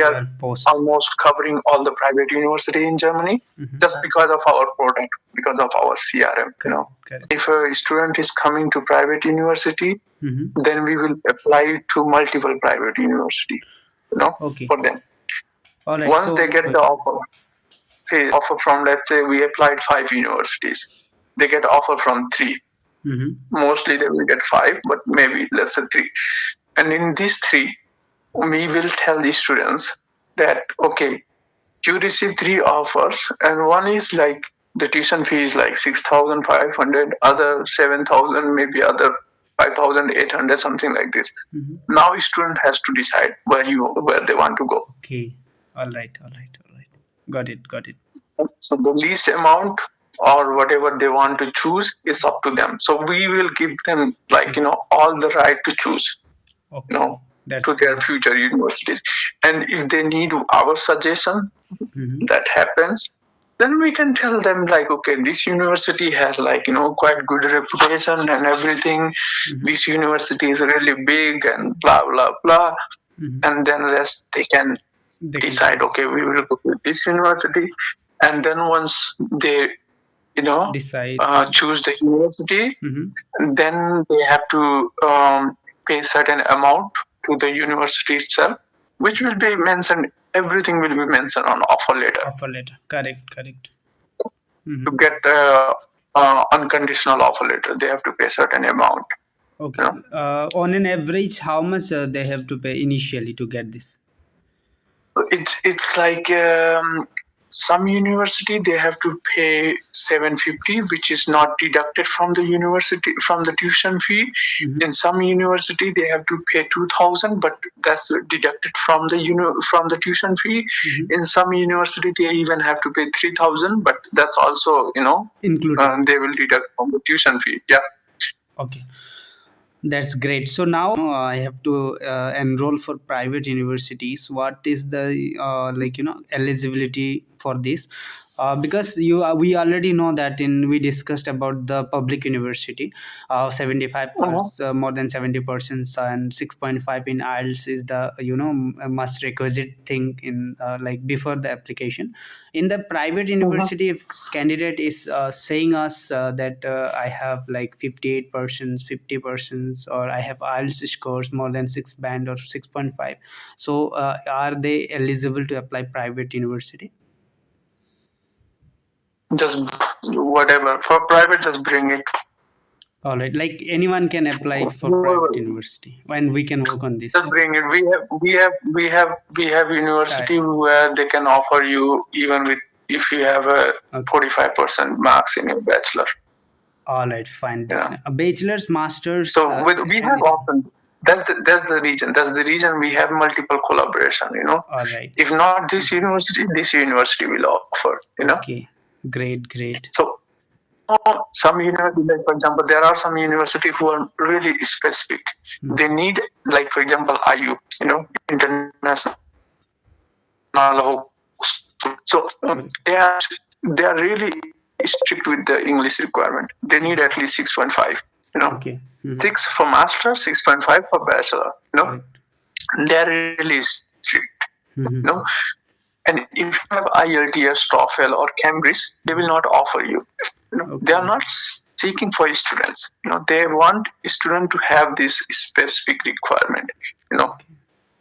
are almost covering all the private university in Germany just because of our product, because of our CRM. If a student is coming to private university, then we will apply to multiple private university, for them. Once they get the offer, say offer from, let's say we applied 5 universities, they get offer from 3. Mostly they will get 5, but maybe let's say 3. And in these 3, we will tell the students that, okay, you receive 3 offers, and one is like the tuition fee is like 6,500, other 7,000, maybe other 5,800, something like this. Now student has to decide where they want to go. Okay. All right. Got it. So the least amount or whatever they want to choose is up to them. So we will give them all the right to choose. To their future universities. And if they need our suggestion, that happens, then we can tell them like, okay, this university has quite good reputation and everything. This university is really big and blah blah blah. And then rest they can decide, okay, we will go to this university. And then once they Decide. Choose the university, then they have to pay certain amount to the university itself, which will be mentioned. Everything will be mentioned on offer letter. Correct. To get unconditional offer letter, they have to pay certain amount. Okay. On an average, how much they have to pay initially to get this? It's like some university they have to pay 750, which is not deducted from the university from the tuition fee. In some university they have to pay 2,000, but that's deducted from the tuition fee. In some university they even have to pay 3,000, but that's also included. They will deduct from the tuition fee. Yeah. Okay. That's great. So now I have to enroll for private universities. What is the eligibility for this? Because we already know that we discussed about the public university, 75 more than 70% and 6.5 in IELTS is the must requisite thing in before the application. In the private university, if candidate is saying us that I have like 58%, 50%, or I have IELTS scores more than 6 band or 6.5, so are they eligible to apply private university? Just whatever for private, just bring it. All right, like anyone can apply for private university, and we can work on this. Just bring it. We have university where they can offer you even with if you have a 45% marks in your bachelor. All right, fine. Yeah. A bachelor's, master's. So we have often. That's the reason. That's the reason we have multiple collaboration. All right. If not this university will offer. Okay. Great. So some universities, like for example, there are some universities who are really specific. They need, like for example, IU, international. So they are really strict with the English requirement. They need at least 6.5. Okay. 6 for master, 6.5 for bachelor. Right. They are really strict. And if you have IELTS, TOEFL, or Cambridge, they will not offer you. They are not seeking for students. They want a student to have this specific requirement.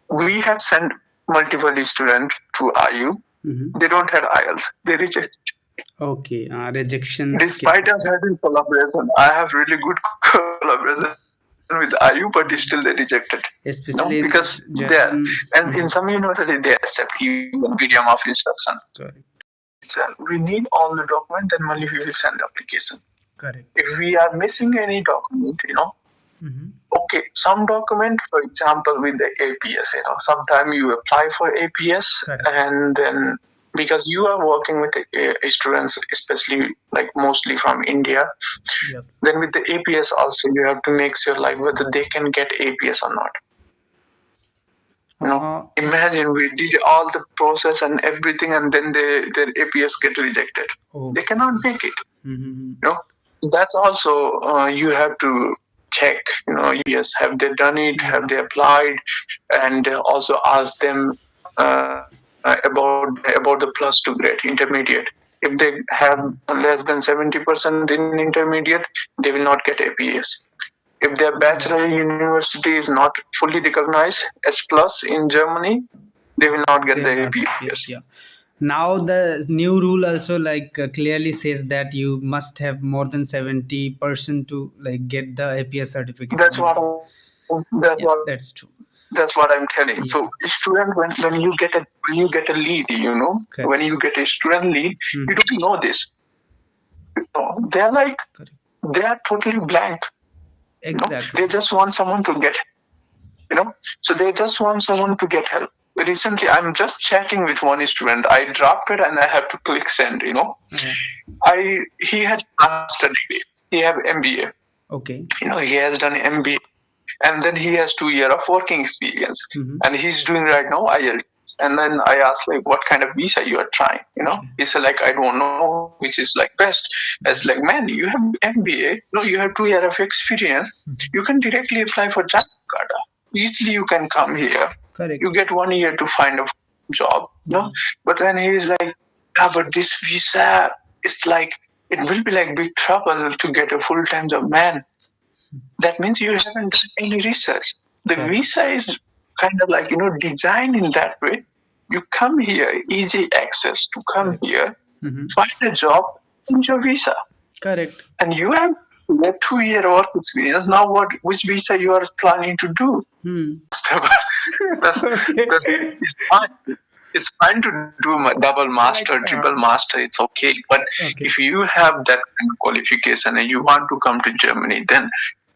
We have sent multiple students to IU. They don't have IELTS. They reject. Okay, rejection. Despite us having collaboration, I have really good collaboration with IU, but still they rejected. Especially because and in some university they accept even medium of instruction. Correct. So we need all the document, then only we will send the application. Correct. If we are missing any document, okay, some document, for example, with the APS, sometimes you apply for APS. Correct. And then because you are working with students, especially like mostly from India, yes. Then with the APS also you have to make sure like whether they can get APS or not. Imagine we did all the process and everything, and then their APS get rejected. They cannot make it. That's also you have to check. Yes, have they done it? Have they applied? And also ask them about the plus two grade intermediate. If they have less than 70% in intermediate, they will not get APS. If their bachelor university is not fully recognized as plus in Germany, they will not get the APS. Yeah. Now the new rule also clearly says that you must have more than 70% to get the APS certificate. That's what That's true. That's what I'm telling. So student, when you get a lead, when you get a student lead, you don't know this. They're like they are totally blank. Exactly. They just want someone to get, so they just want someone to get help. Recently, I'm just chatting with one student. I drafted and I have to click send. He had master degree. He have MBA. Okay. He has done MBA, and then he has 2 years of working experience, and he's doing right now IELTS. And then I asked what kind of visa you are trying. He said I don't know which is best. It's man, you have MBA. You have 2 years of experience. You can directly apply for job card. Easily you can come here. Correct. You get 1 year to find a job. But then he is but this visa, it's it will be big trouble to get a full-time job, man. That means you haven't done any research. The visa is kind of designed in that way. You come here, easy access to come here, find a job, and your visa. Correct. And you have 2 year work experience. Now which visa you are planning to do? It's fine. It's fine to do double master, triple master. It's okay. But if you have that kind of qualification and you want to come to Germany, then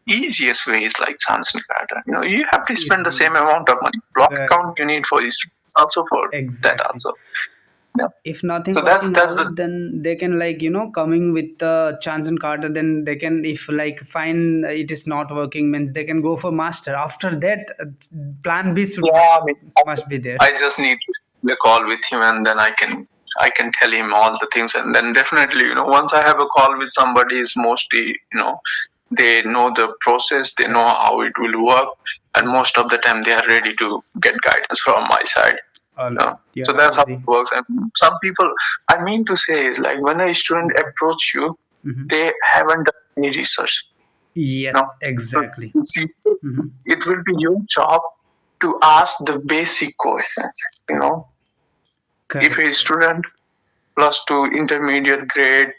easiest way is Chanson Carter. You have to spend the same amount of money. Block account you need for this also for that also. Yeah. If nothing working out, then they can coming with the chance and Carter, then they can, if fine it is not working, means they can go for master. After that, plan B must be there. I just need a call with him, and then I can tell him all the things, and then definitely once I have a call with somebody, is mostly they know the process, they know how it will work, and most of the time they are ready to get guidance from my side. So that's how it works. And some people, I mean to say, is when a student approach you, they haven't done any research. Yes, exactly. So it will be your job to ask the basic questions. If a student plus 2 intermediate grade,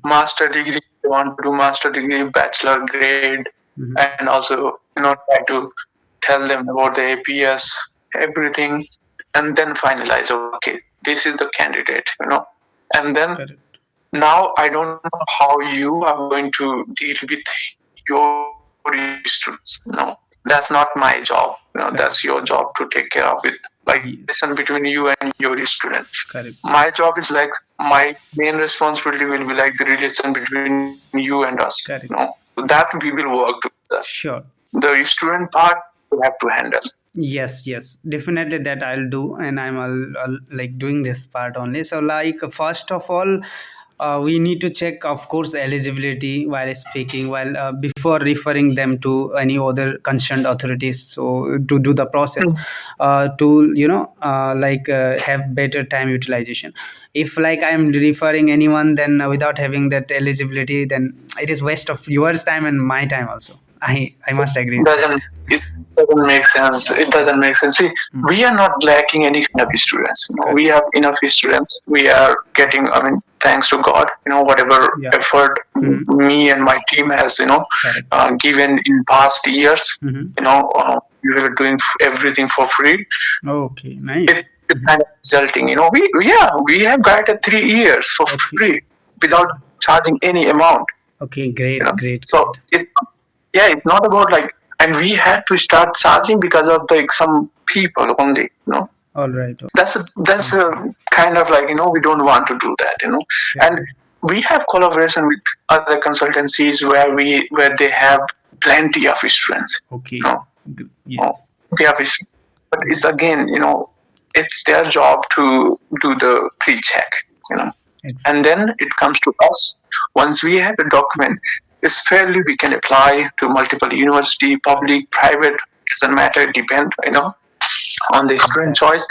master degree, you want to do master degree, bachelor grade, and also try to tell them about the APS, everything, and then finalize. Okay, this is the candidate, and then now I don't know how you are going to deal with your students. That's not my job. That's your job to take care of it. Listen between you and your student. My job is my main responsibility will be the relation between you and us. So that we will work together. Sure. The student part we have to handle. Yes, definitely that I'll do, and I'm all doing this part only. So first of all, we need to check, of course, eligibility while speaking, while before referring them to any other concerned authorities. So to do the process, to have better time utilization. If I'm referring anyone, then without having that eligibility, then it is waste of yours time and my time also. I must agree. It doesn't make sense. It doesn't make sense. See, we are not lacking any kind of students. We have enough students. We are getting, thanks to God, whatever effort me and my team has, given in past years, we were doing everything for free. Okay, nice. It's kind of resulting, we have guided 3 years for free without charging any amount. Okay, great. So it's not about and we had to start charging because of some people only, All right. That's a kind of we don't want to do that, And we have collaboration with other consultancies where they have plenty of students. Okay. Yes. But it's again, it's their job to do the pre-check, And then it comes to us. Once we have a document, it's fairly we can apply to multiple university, public, private, doesn't matter, depend, on the student choice.